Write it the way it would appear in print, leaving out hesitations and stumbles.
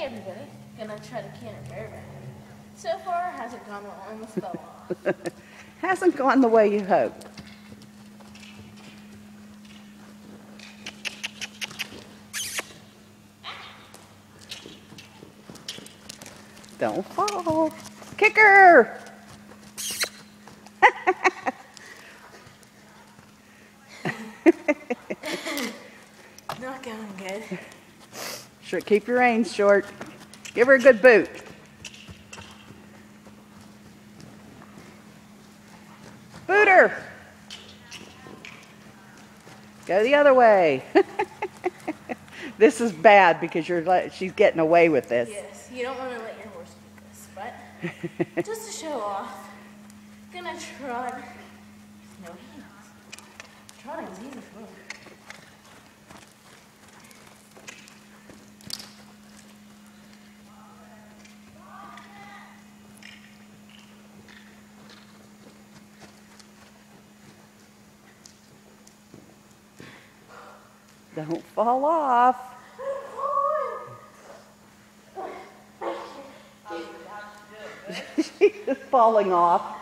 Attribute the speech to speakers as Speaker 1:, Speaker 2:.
Speaker 1: everybody, gonna try to can it bareback. So far, hasn't gone well, almost fell off.
Speaker 2: Hasn't gone the way you hoped. Don't fall. Kicker!
Speaker 1: Not going good.
Speaker 2: Sure, keep your reins short. Give her a good boot. Boot her. Go the other way. This is bad because she's getting away with this.
Speaker 1: Yes, you don't want to let your horse do this, but just to show off, gonna trot with no hands. Trotting's easy for me.
Speaker 2: Don't fall off. She's falling off.